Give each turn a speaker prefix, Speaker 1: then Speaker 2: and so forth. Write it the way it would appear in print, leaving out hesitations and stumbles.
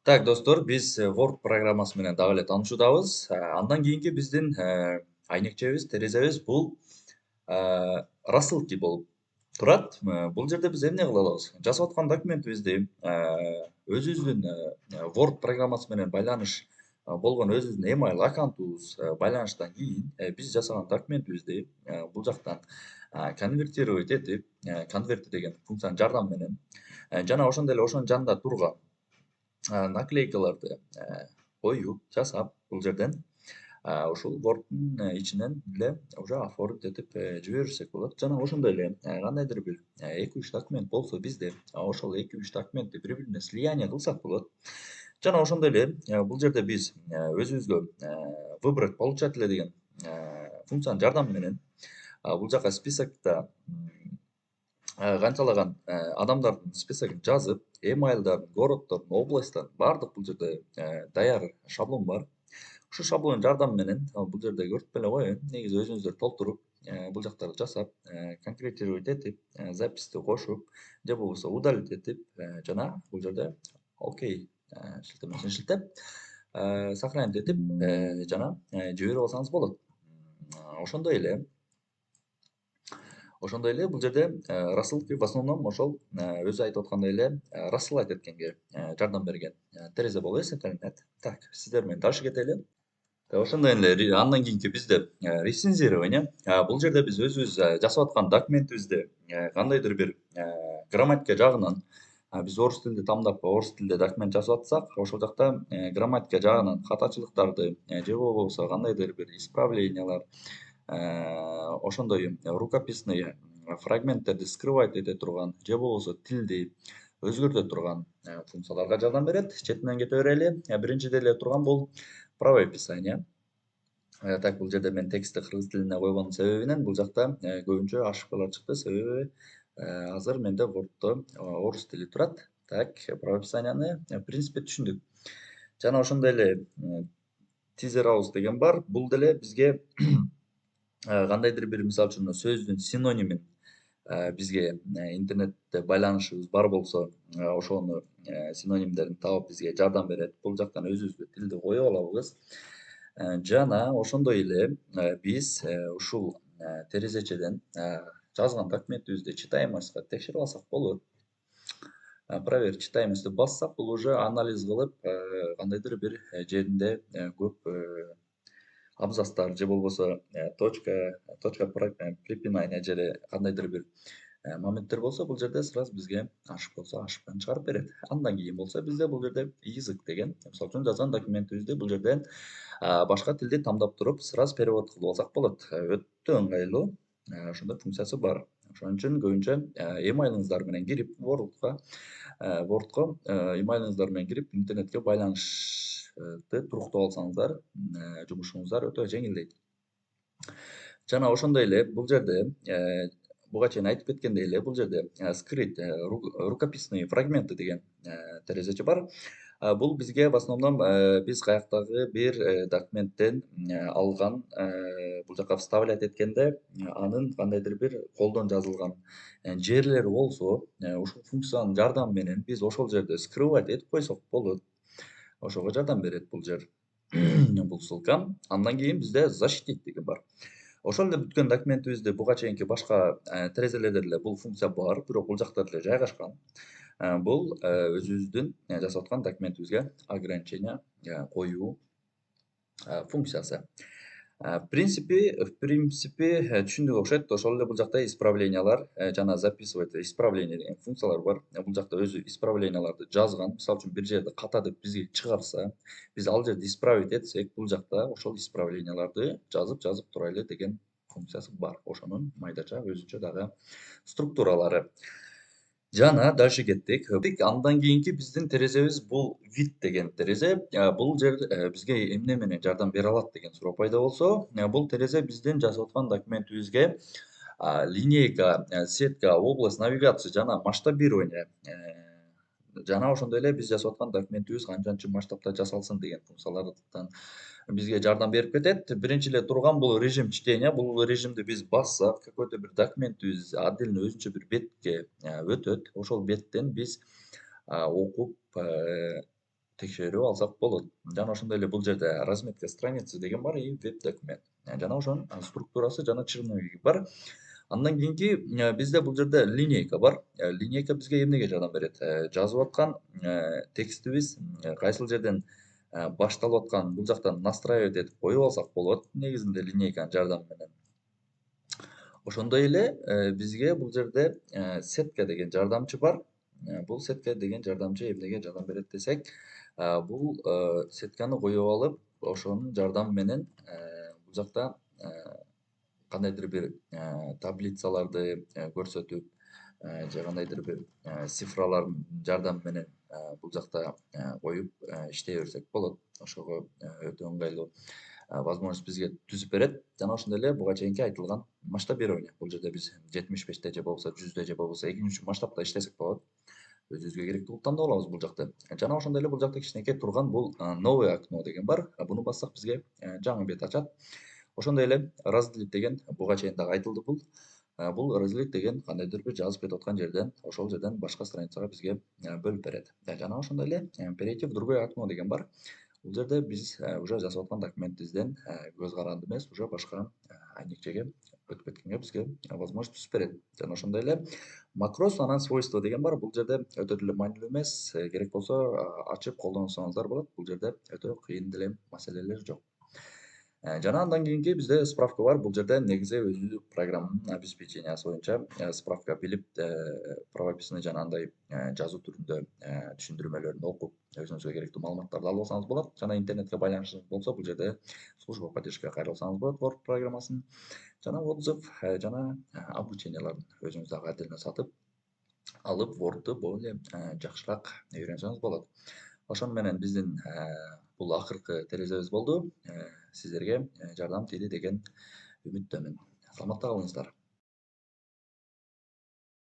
Speaker 1: Так, достор, биз Word программасы менен дагы эле таанышуудабыз. Андан кийинки биздин айнекчебиз, терезебиз бул рассылки болуп турат. Бул жерде биз эмне кыла алабыз? Жасап аткан документибизди өзүбүздүн Word программасы менен байланыш болгон өзүбүздүн email аккаунтубуз байланыштан кийин биз жасаган документибизди бул жактан конвертировать этип, конверти деген функциянын жардамы менен жана ошондой эле ошонун жанында турган наклейкаларды коюп, жасап, бул жерден ушул Word'дун ичинен эле уже оформить этип жиберсек болот. Жана ошондой эле кандайдыр бир 2-3 документ болсо бизде, ошол 2-3 документти бири бирине слияние кылсак болот. Жана ошондой эле бул жерде биз өзүбүзгө выбрать получателя деген функциянын жардамы менен бул жака списокто канчалаган адамдардын списогун жазып, emailдарын, городдордун, областтардын баардык бул жерде даяр шаблон бар. Ушул шаблондун жардамы менен бул жерде көрсөтпөй эле коеюн. Негизи өзүңүздөр толтуруп, бул жактарды жасап, конкретировать этип, записьти кошуп, же болбосо удалить этип, жана бул жерде окей шилтемесин шилтеп, сохранить этип, жана жиберип алсаңыз болот. Ошондой эле бул жерде рассылки в основном ошол өзү айтып аткандай эле рассылать эткенге жардам берген терезе болуп эсептелинет. Так, сиздер менен дальше кетели. Ошондой эле андан кийинки бизде рецензирование. Бул жерде биз өзүбүз жасап аткан документибизди кандайдыр бир грамматика жагынан биз орус тилинде тамдап, орус тилинде документ жасап атсак, ошол жакта грамматика жагынан катачылыктарды же болбосо кандайдыр бир исправлениялар ошондой рукописный фрагменттерди скрывать эте турган же болбосо тилди өзгөртө турган функцияларга жардам берет. Четинен кете берели. Биринчиде эле турган бул правописание. Так, бул жерде мен текстти кыргыз тилине койгонун себебинен бул жакта көбүнчө ошибкалар чыкты. Себеби азыр менде Word'до орус тили турат. Так, правописанияны в принципе түшүндүк. Жана ошондой эле teaser house деген бар. Бул деле бизге кандайдыр бир мисалы үчүн сөздүн синонимин бизге интернетте байланышыбыз бар болсо ошону синонимдерин таап бизге жардам берет. Бул жактан өзүбүзгө тилди коё алабыз. Жана ошондой эле биз ушул терезечеден жазган документибизди читаемостька текшерип алсак болот. Проверить читаемостьти бассак, бул уже анализ кылып кандайдыр бир жеринде көп абзацтар же болбосо точка препинания же кандайдыр бир моменттер болсо бул жерде сразу бизге ошибканы чыгарып берет. Андан кийин болсо бизде бул жерде язык деген, мисалы үчүн жазган документибизди бул жерден башка тилди тамдап туруп сразу перевод кылып алсак болот. Өтө ыңгайлуу ошондой функциясы бар. Ошон үчүн көбүнчө emailиңиздар менен кирип Word'го emailиңиздар менен кирип интернетке байланышты туруктап алсаңыздар жумушуңуздар өтө жеңилдейт. Жана ошондой эле бул жерде буга чейин айтып кеткендей эле бул жерде скрыть рукописные фрагменты деген терезече бар. Бул бизге в основном биз каяктагы бир документтен алган бул жака вставлять эткенде анын кандайдыр бир колдон жазылган жерлери болсо ушул функциянын жардамы менен биз ошол жерде скрывать этип койсок болот. Ошого жардам берет бул жер. Бул ссылка. Андан кийин бизде защитить деген бар. Ошол эле бүткөн документибизди буга чейинки башка терезелерде деле бул функция бар, бирок бул жакта деле жайгашкан. Бул өзүбүздүн жасап аткан документибизге ограничение коюу функциясы. В принципе түшүндүк окшойт. Ошол эле бул жакта исправлениялар жана записывать исправление деген функциялар бар. Бул жакта өзү исправленияларды жазган. Мисалы үчүн бир жерде ката деп бизге чыгарса, биз ал жерде исправить этсек, бул жакта ошол исправленияларды жазып турайлы деген функциясы бар. Ошонун майдача өзүнчө дагы структуралары. Жана дальше кеттик. Андан кийинки биздин терезебиз бул вид деген терезе. Бул жер бизге эмне менен жардам бере алат деген суроо пайда болсо, бул терезе биздин жазып аткан документибизге линейка, сетка, область, навигация жана масштабирование жана ошондой эле биз жасап аткан документибиз канчанчы масштабта жасалсын деген функциялардан бизге жардам берип кетет. Биринчи эле турган бул режим чтения. Бул режимди биз бассак, какой-то бир документибиз отдельно өзүнчө бир бетке өтөт. Ошол беттен биз окуп текшерип алсак болот. Жана ошондой эле бул жерде разметка страницы деген бар и веб документ. Жана ошонун структурасы жана чыгымы бар. Андан кийинки бизде бул жерде линейка бар. Линейка бизге эмнеге жардам берет? Жазып аткан текстибиз кайсыл жерден башталып атканын бул жактан настраивать этип коюп алсак болот. Негизинде линейканын жардамы менен. Ошондой эле бизге бул жерде сетка деген жардамчы бар. Бул сетка деген жардамчы эмнеге жардам берет десек, бул сетканы коюп алып, ошонун жардамы менен бул жакта кандайдыр бир таблицаларды көрсөтүп, же кандайдыр бир цифралардын жардамы менен бул жакта коюп иштей берсек болот. Ошого өтө ыңгайлуу возможность бизге түзүп берет. Жана ошондой эле буга чейинки айтылган масштабирование. Бул жерде биз 75те же болбосо 100дө же болбосо 2-3 масштабта иштесек болот. Өзүбүзгө керектүү кылып тандап алабыз бул жакты. Жана ошондой эле бул жакта кичинекей турган бул новое окно деген бар. Буну бассак бизге жаңы бет ачат. Ошондой эле разделить деген буга чейин дагы айтылды бул. Бул разделить деген кандайдыр бир жазып кетип аткан жерден, ошол жерден башка страницага бизге бөлүп берет. Жана ошондой эле перейти в другое окно деген бар. Бул жерде биз уже жасап аткан документибизден көз каранды эмес, уже башка айнекчеге өтүп кеткенге бизге возможность түзүп берет. Жана ошондой эле макрос анан свойство деген бар. Бул жерде өтө деле маанилүү эмес. Керек болсо ачып колдонсоңуздар болот. Бул жерде өтө кыйын деле маселелер жок. Жана андан кийинки бизде справка бар. Бул жерде негизи өзү программанын обеспечениясы боюнча справка билип, правописный жанагындай жазуу түрүндө түшүндүрмөлөрүн окуп, өзүңүзгө керектүү маалыматтарды алып алсаңыз болот. Жана интернетке байланышыңыз болсо, бул жерде служба поддержкага кайрылсаңыз болот, Word программасын. Жана отзыв жана обученияларын өзүңүз дагы отдельно сатып алып, Word'ду более жакшыраак үйрөнсөңүз болот. Ошону менен биздин бул акыркы терезебиз болду. Сиздерге жардам тийди деген үмүттөмүн. Саламатта калыңыздар.